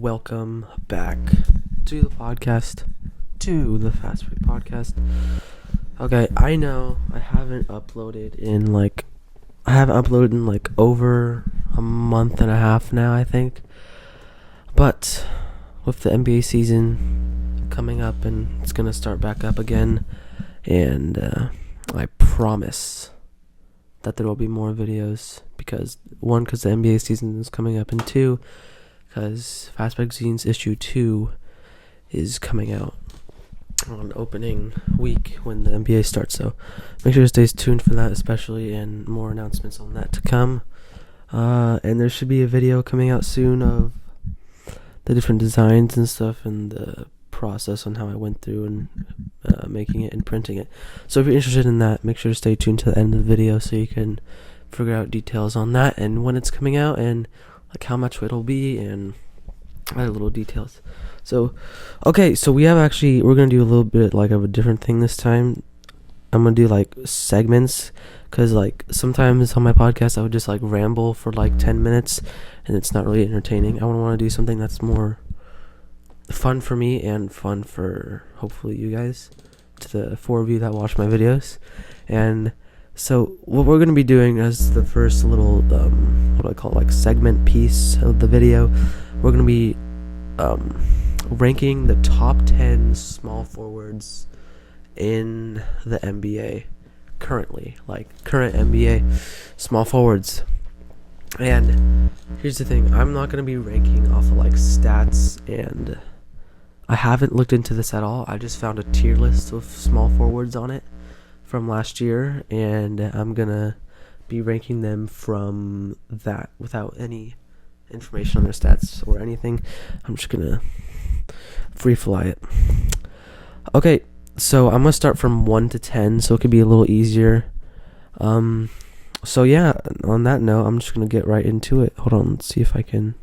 welcome back to the podcast, to the Fastbreak-Podcast. Okay, I know I haven't uploaded in over a month and a half now, I think. But with the NBA season coming up and it's going to start back up again, and I promise that there will be more videos because the NBA season is coming up, and two, because Fast Magazine's issue 2 is coming out on opening week when the NBA starts. So make sure to stay tuned for that, especially, and more announcements on that to come. And there should be a video coming out soon of the different designs and stuff and the process on how I went through and making it and printing it. So if you're interested in that, make sure to stay tuned to the end of the video so you can figure out details on that and when it's coming out and like how much it'll be and other little details. So, okay, so we're gonna do a little bit like of a different thing this time. I'm gonna do like segments, because like sometimes on my podcast I would just like ramble for like 10 minutes and it's not really entertaining. I want to do something that's more fun for me and fun for hopefully you guys, to the 4 of you that watch my videos. And so what we're going to be doing as the first little segment piece of the video, we're going to be ranking the top 10 small forwards in the NBA currently, like current NBA small forwards. And here's the thing, I'm not going to be ranking off of like stats, and I haven't looked into this at all. I just found a tier list of small forwards on it from last year, and I'm gonna be ranking them from that without any information on their stats or anything. I'm just gonna free fly it. Okay, so I'm gonna start from 1 to 10 so it could be a little easier. So yeah, on that note, I'm just gonna get right into it. Hold on, let's see if I can.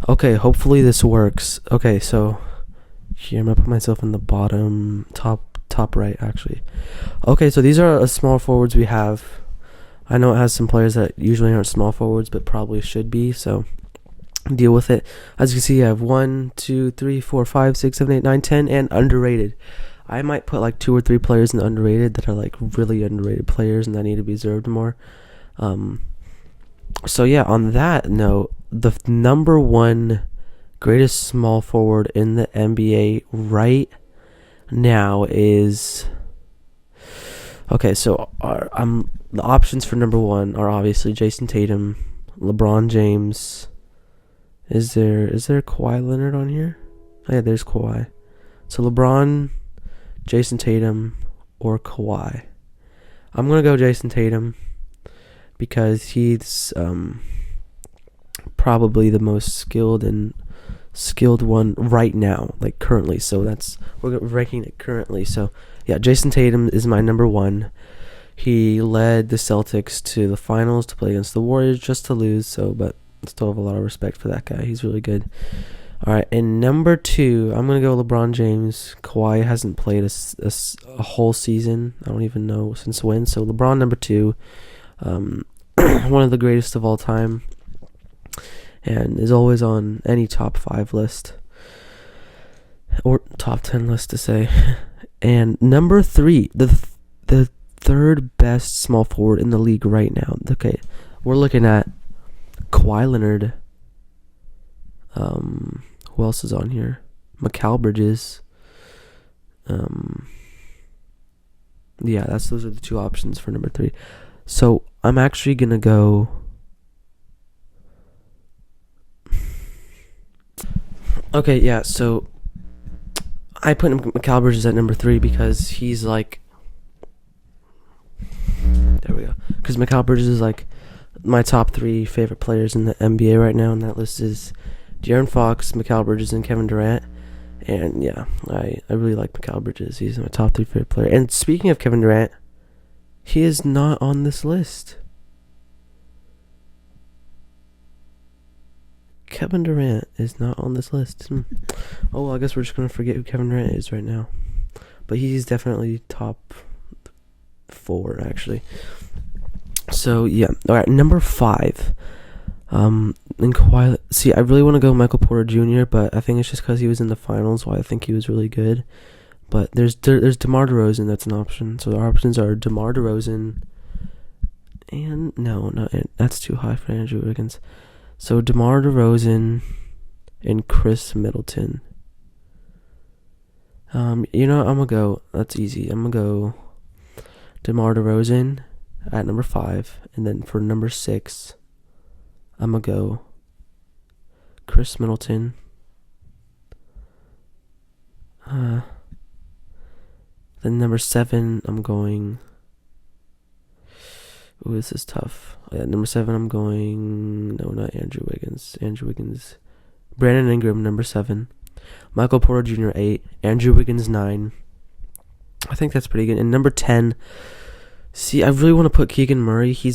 Okay, hopefully this works. Okay, so here I'm gonna put myself in the bottom top right actually. Okay, so these are small forwards we have. I know it has some players that usually aren't small forwards but probably should be, so deal with it. As you can see, I have 1, 2, 3, 4, 5, 6, 7, 8, 9, 10 and underrated. I might put like 2 or 3 players in the underrated that are like really underrated players and that need to be observed more. So yeah, on that note, the number 1 greatest small forward in the NBA right now is... Okay, so the options for number 1 are obviously Jason Tatum, LeBron James. Is there Kawhi Leonard on here? Oh yeah, there's Kawhi. So LeBron, Jason Tatum, or Kawhi. I'm gonna go Jason Tatum because he's probably the most skilled one right now, like currently. So we're ranking it currently. So yeah, Jason Tatum is my number 1. He led the Celtics to the finals to play against the Warriors, just to lose. But still have a lot of respect for that guy. He's really good. All right, and number 2, I'm gonna go LeBron James. Kawhi hasn't played a whole season. I don't even know since when. So LeBron number 2, one of the greatest of all time, and is always on any top 5 list or top 10 list to say. And number 3, the third best small forward in the league right now. Okay, we're looking at Kawhi Leonard. Who else is on here? Mikal Bridges. Yeah, those are the 2 options for number 3. So I'm actually gonna go. Okay, yeah. So I put Mikal Bridges at number 3 because he's like. There we go. Because Mikal Bridges is like my top 3 favorite players in the NBA right now, and that list is De'Aaron Fox, Mikal Bridges, and Kevin Durant. And yeah, I really like Mikal Bridges. He's my top 3 favorite player. And speaking of Kevin Durant, he is not on this list. Kevin Durant is not on this list. Oh, well, I guess we're just going to forget who Kevin Durant is right now. But he's definitely top 4, actually. So, yeah. All right, number 5. And Kawhi. See, I really want to go Michael Porter Jr., but I think it's just because he was in the finals. Why I think he was really good. But there's DeMar DeRozan. That's an option. So the options are DeMar DeRozan. And no, that's too high for Andrew Wiggins. So DeMar DeRozan and Chris Middleton. I'm gonna go. That's easy. I'm gonna go DeMar DeRozan at number 5, and then for number 6, I'm gonna go Chris Middleton. Then number 7, I'm going. Ooh, this is tough. Yeah, number 7, I'm going. No, not Andrew Wiggins. Brandon Ingram, number 7. Michael Porter Jr., 8. Andrew Wiggins, 9. I think that's pretty good. And number 10. See, I really want to put Keegan Murray. He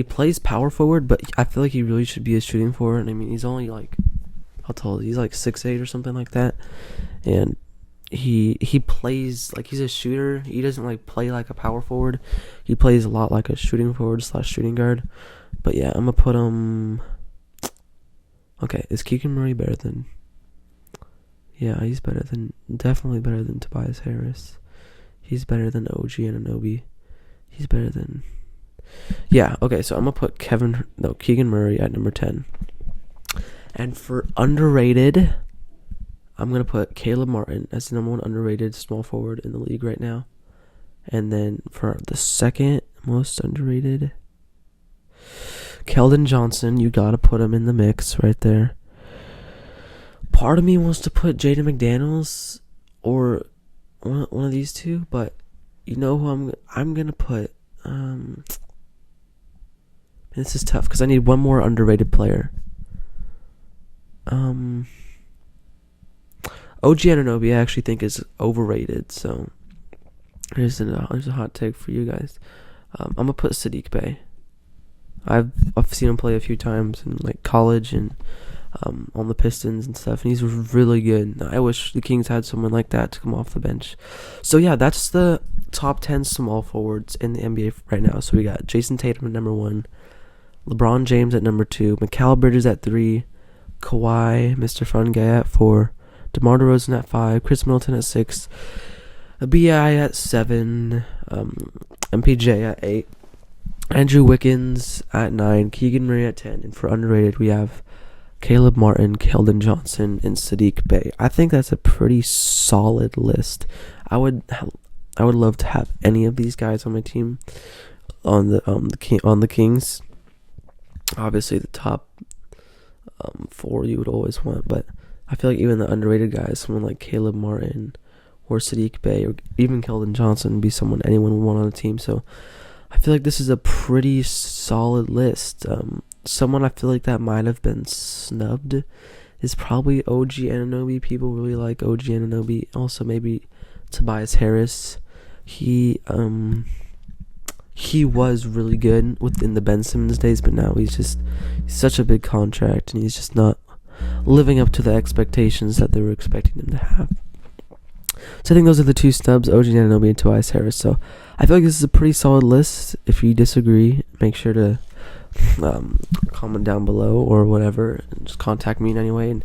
plays power forward, but I feel like he really should be a shooting forward. I mean, he's only like, how tall is he? He's like 6'8" or something like that. And he plays like he's a shooter. He doesn't like play like a power forward. He plays a lot like a shooting forward / shooting guard. But yeah, I'm gonna put him. Okay, is Keegan Murray better than? Yeah, he's definitely better than Tobias Harris. He's better than OG Anunoby. He's better than. Yeah, okay, so I'm gonna put Keegan Murray at number 10. And for underrated, I'm going to put Caleb Martin as the number 1 underrated small forward in the league right now. And then for the second most underrated, Keldon Johnson. You got to put him in the mix right there. Part of me wants to put Jaden McDaniels or one of these two, but you know who I'm going to put. This is tough because I need one more underrated player. OG Anunoby I actually think is overrated, so here's a hot take for you guys. I'm gonna put Saddiq Bey. I've seen him play a few times in like college and on the Pistons and stuff, and he's really good. I wish the Kings had someone like that to come off the bench. So yeah, that's the top 10 small forwards in the NBA right now. So we got Jason Tatum at number 1, LeBron James at number 2, Mikal Bridges at 3, Kawhi, Mr. Fun Guy at 4, DeMar DeRozan at 5, Chris Middleton at 6, B.I. at 7, MPJ at 8, Andrew Wiggins at 9, Keegan Murray at 10, and for underrated we have Caleb Martin, Keldon Johnson, and Saddiq Bey. I think that's a pretty solid list. I would love to have any of these guys on my team on the Kings. Obviously, the top 4 you would always want, but I feel like even the underrated guys, someone like Caleb Martin or Saddiq Bey or even Keldon Johnson would be someone anyone would want on a team. So I feel like this is a pretty solid list. Someone I feel like that might have been snubbed is probably OG Anunoby. People really like OG Anunoby. Also maybe Tobias Harris. He was really good within the Ben Simmons days, but now he's such a big contract and he's just not living up to the expectations that they were expecting him to have. So I think those are the 2 snubs, OG Anunoby and Tobias Harris. So I feel like this is a pretty solid list. If you disagree, make sure to comment down below or whatever, and just contact me in any way and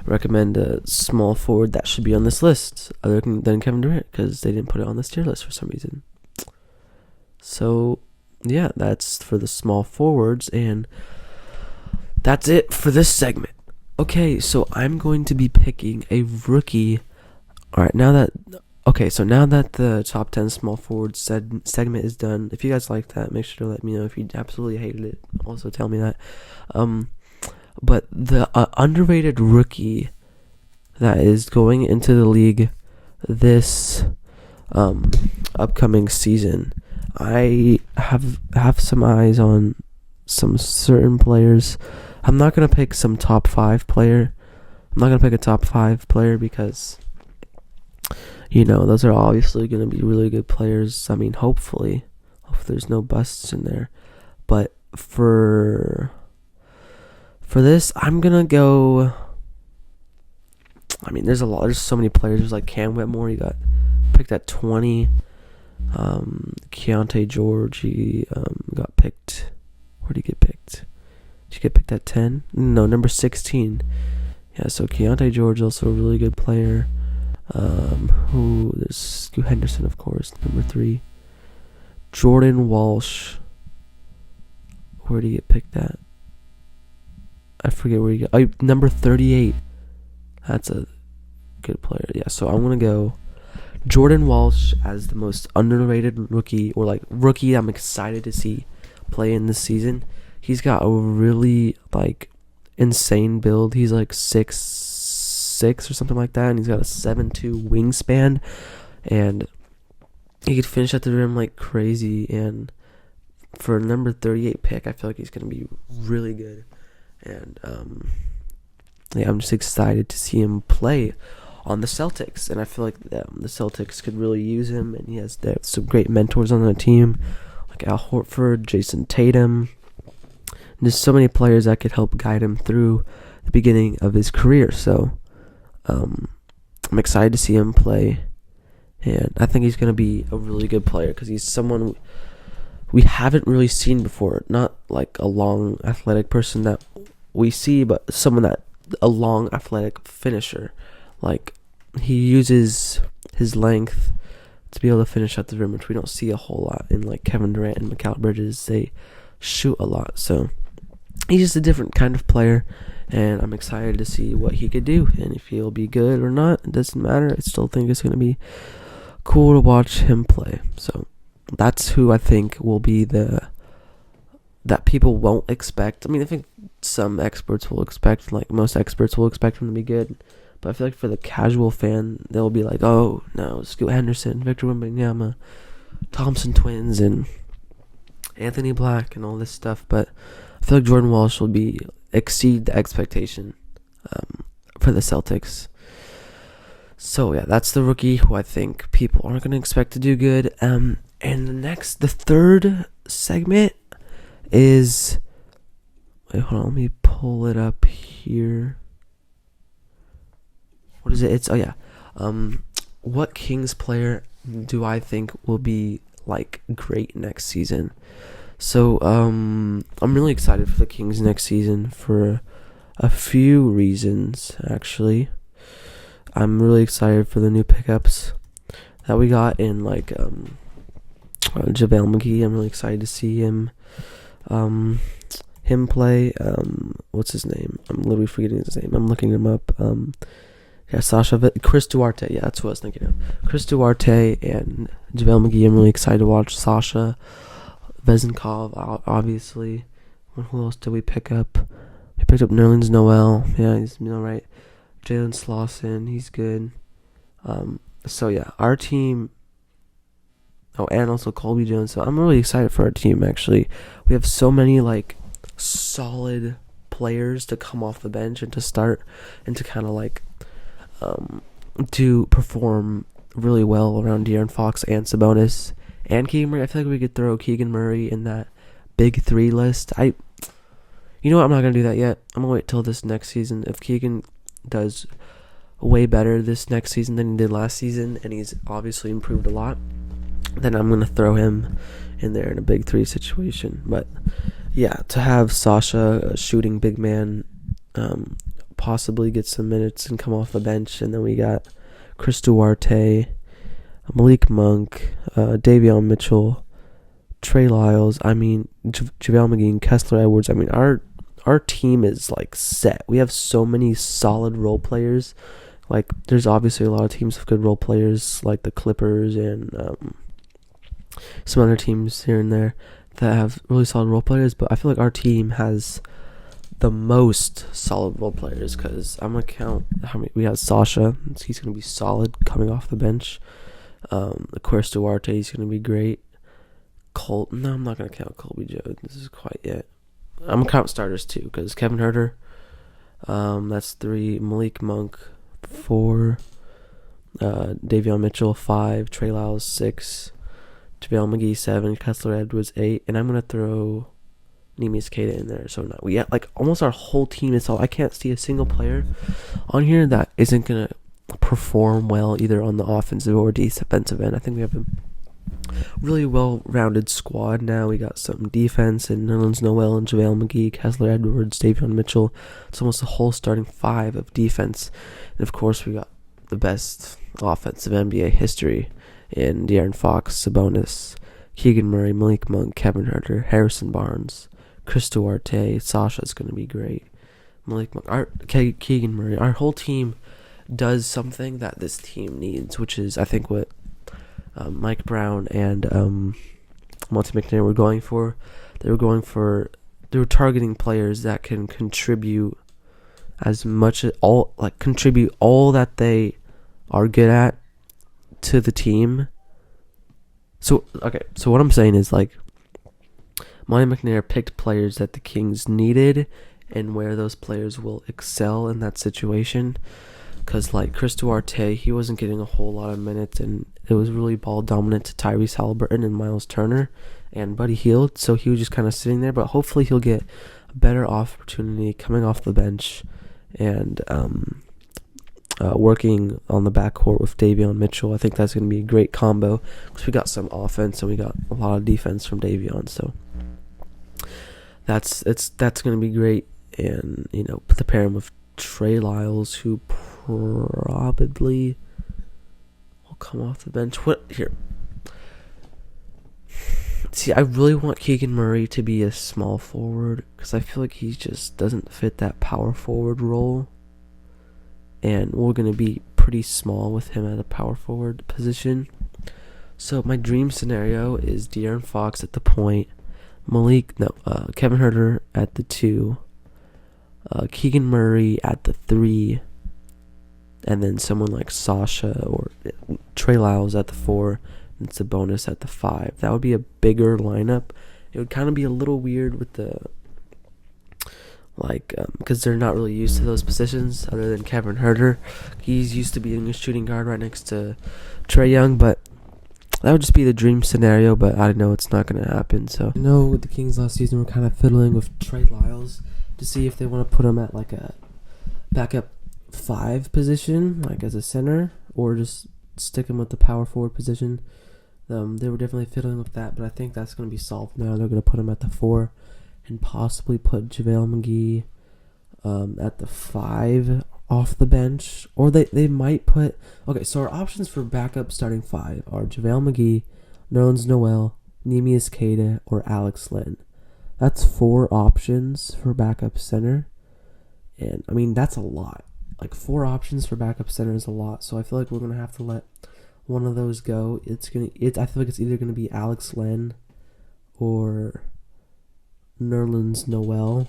recommend a small forward that should be on this list other than Kevin Durant, because they didn't put it on this tier list for some reason. So yeah, that's for the small forwards, and that's it for this segment. Okay, so I'm going to be picking a rookie. Alright, now that the top 10 small forwards segment is done, if you guys like that, make sure to let me know. If you absolutely hated it, also tell me that. But the underrated rookie that is going into the league this upcoming season, I have some eyes on some certain players. I'm not going to pick some top 5 player. I'm not going to pick a top 5 player because, those are obviously going to be really good players. I mean, hopefully there's no busts in there. But for this, I'm going to go, there's so many players. There's like Cam Whitmore, he got picked at 20. Keontae George, he got picked. Where'd he get picked? Did you get picked at 10? No, number 16. Yeah, so Keontae George, also a really good player. There's Scoot Henderson, of course, number 3. Jordan Walsh. Where did he get picked at? I forget where he got. Oh, number 38. That's a good player. Yeah, so I'm going to go Jordan Walsh as the most underrated rookie, or like rookie I'm excited to see play in this season. He's got a really like insane build. He's like 6'6" or something like that, and he's got a 7'2" wingspan, and he could finish at the rim like crazy. And for a number 38 pick, I feel like he's going to be really good. And yeah, I'm just excited to see him play on the Celtics, and I feel like the Celtics could really use him, and they have some great mentors on the team, like Al Horford, Jason Tatum. And there's so many players that could help guide him through the beginning of his career, so I'm excited to see him play, and I think he's going to be a really good player, because he's someone we haven't really seen before, not like a long athletic person that we see, but someone that a long athletic finisher. Like, he uses his length to be able to finish at the rim, which we don't see a whole lot in like Kevin Durant and Mikal Bridges. They shoot a lot, so he's just a different kind of player, and I'm excited to see what he could do. And if he'll be good or not, it doesn't matter. I still think it's going to be cool to watch him play. So that's who I think will be that people won't expect. I mean, I think some experts will expect, like most experts will expect him to be good. But I feel like for the casual fan, they'll be like, oh, no, Scoot Henderson, Victor Wembanyama, Thompson twins, and Anthony Black, and all this stuff. But I feel like Jordan Walsh will exceed the expectation for the Celtics. So, yeah, that's the rookie who I think people aren't going to expect to do good. And the third segment is... Wait, hold on, let me pull it up here. What is it? What Kings player do I think will be like great next season? So I'm really excited for the Kings next season for a few reasons, actually. I'm really excited for the new pickups that we got in like JaVale McGee. I'm really excited to see him play. What's his name? I'm literally forgetting his name. I'm looking him up. Chris Duarte. Yeah, that's what I was thinking of. Chris Duarte and JaVale McGee. I'm really excited to watch. Sasha Vezenkov, obviously. Who else did we pick up? We picked up Nerlens Noel. Yeah, he's right. Jalen Slauson, he's good. So yeah, our team. Oh, and also Colby Jones. So I'm really excited for our team. Actually, we have so many like solid players to come off the bench and to start and to kind of like to perform really well around De'Aaron Fox and Sabonis and Keegan Murray. I feel like we could throw Keegan Murray in that big 3 list. You know what? I'm not gonna do that yet. I'm gonna wait till this next season. If Keegan does way better this next season than he did last season, and he's obviously improved a lot, then I'm gonna throw him in there in a big 3 situation. But yeah, to have Sasha, a shooting big man, possibly get some minutes and come off the bench, and then we got Chris Duarte, Malik Monk, Davion Mitchell, Trey Lyles. I mean, JaVale McGee, Kessler Edwards. I mean, our team is like set. We have so many solid role players. Like, there's obviously a lot of teams with good role players, like the Clippers and some other teams here and there that have really solid role players. But I feel like our team has the most solid role players, because I'm going to count how many. We have Sasha. He's going to be solid coming off the bench. Of course, Duarte is going to be great. No, I'm not going to count Colby Jones. This is quite yet. I'm going to count starters too, because Kevin Huerter, that's 3. Malik Monk, 4. Davion Mitchell, 5. Trey Lyles, 6. JaVale McGee, 7. Kessler Edwards, 8. And I'm going to throw Neemias Queta in there. So we got like almost our whole team is all. I can't see a single player on here that isn't going to perform well either on the offensive or defensive end. I think we have really well-rounded squad now. We got some defense and Nerlens Noel and JaVale McGee, Kessler Edwards, Davion Mitchell. It's almost a whole starting five of defense. And of course, we got the best offensive NBA history in De'Aaron Fox, Sabonis, Keegan Murray, Malik Monk, Kevin Huerter, Harrison Barnes, Chris Duarte. Sasha's going to be great. Malik Monk, Keegan Murray. Our whole team does something that this team needs, which is, I think, what Mike Brown and Monte McNair were going for. They were targeting players that can contribute contribute all that they are good at to the team. So what I'm saying is, like, Monte McNair picked players that the Kings needed and where those players will excel in that situation. Because, like, Chris Duarte, he wasn't getting a whole lot of minutes, and it was really ball dominant to Tyrese Halliburton and Miles Turner and Buddy Hield, so he was just kind of sitting there. But hopefully he'll get a better opportunity coming off the bench and working on the backcourt with Davion Mitchell. I think that's going to be a great combo because we got some offense and we got a lot of defense from Davion, so that's going to be great. And, you know, put the pair him with Trey Lyles, who probably will come off the bench. See, I really want Keegan Murray to be a small forward because I feel like he just doesn't fit that power forward role. And we're going to be pretty small with him at a power forward position. So my dream scenario is De'Aaron Fox at the point, Kevin Huerter at the 2, Keegan Murray at the 3, and then someone like Sasha or Trey Lyles at the 4, and Sabonis at the 5. That would be a bigger lineup. It would kind of be a little weird with the, because they're not really used to those positions other than Kevin Huerter. He's used to being a shooting guard right next to Trae Young, but that would just be the dream scenario, but I know it's not going to happen. So I know with the Kings last season, we're kind of fiddling with Trey Lyles to see if they want to put him at like a backup 5 position, like as a center, or just stick him with the power forward position. They were definitely fiddling with that, but I think that's going to be solved now. They're going to put him at the 4 and possibly put JaVale McGee at the 5 off the bench. Or they might put... Okay, so our options for backup starting 5 are JaVale McGee, Nerlens Noel, Neemias Queta, or Alex Len. That's 4 options for backup center. And, I mean, that's a lot. Like, 4 options for backup center is a lot. So I feel like we're going to have to let one of those go. I feel like it's either going to be Alex Len or Nerlens Noel.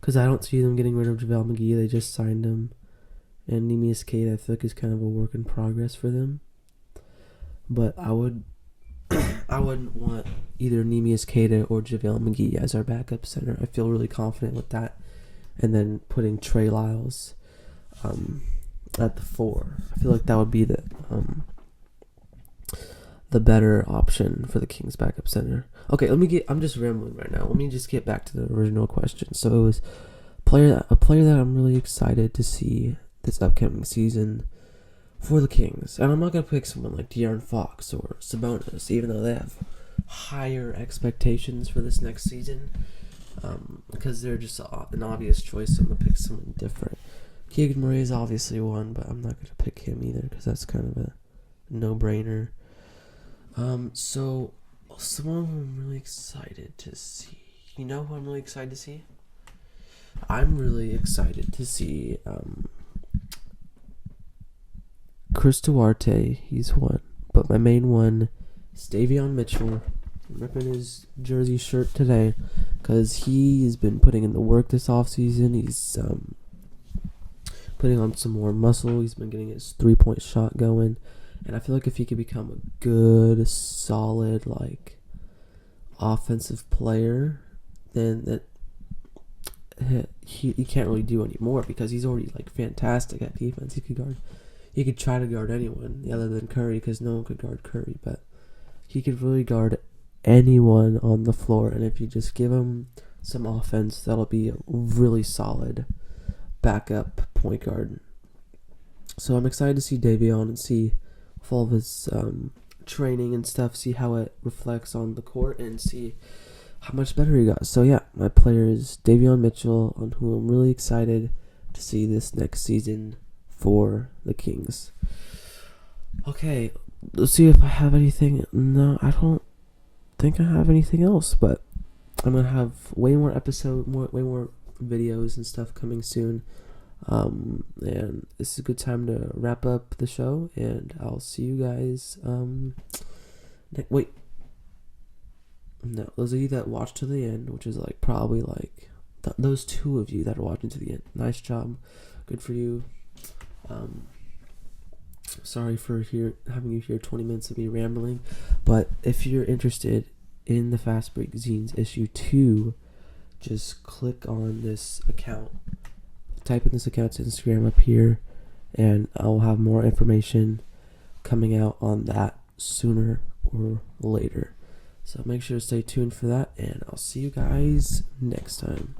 Because I don't see them getting rid of JaVale McGee. They just signed him. And Neemias Queta, I feel like, is kind of a work in progress for them. But I wouldn't want either Neemias Queta or JaVale McGee as our backup center. I feel really confident with that. And then putting Trey Lyles at the 4. I feel like that would be the better option for the Kings backup center. Okay, I'm just rambling right now. Let me just get back to the original question. So it was a player that I'm really excited to see this upcoming season for the Kings. And I'm not going to pick someone like De'Aaron Fox or Sabonis, even though they have higher expectations for this next season, because they're just an obvious choice. So I'm going to pick someone different. Keegan Murray is obviously one, but I'm not going to pick him either because that's kind of a no-brainer. So someone who I'm really excited to see. You know who I'm really excited to see? I'm really excited to see Chris Duarte. He's one. But my main one is Davion Mitchell. I'm ripping his jersey shirt today because he has been putting in the work this offseason. He's putting on some more muscle. He's been getting his 3-point shot going. And I feel like if he could become a good, solid, like, offensive player, then that he can't really do any more because he's already, like, fantastic at defense. He could try to guard anyone other than Curry because no one could guard Curry, but he could really guard anyone on the floor. And if you just give him some offense, that'll be a really solid backup point guard. So I'm excited to see Davion and see with all of his training and stuff, see how it reflects on the court, and see how much better he got. So yeah, my player is Davion Mitchell, on who I'm really excited to see this next season for the Kings. Okay, let's see if I have anything. No, I don't think I have anything else, but I'm gonna have way more videos and stuff coming soon. And this is a good time to wrap up the show, and I'll see you guys. No, those of you that watched to the end, which is like probably like those two of you that are watching to the end, nice job, good for you. Sorry for having you hear 20 minutes of me rambling, but if you're interested in the Fast Break Zines issue 2, just click on this account, type in this account's Instagram up here, and I'll have more information coming out on that sooner or later. So make sure to stay tuned for that, and I'll see you guys next time.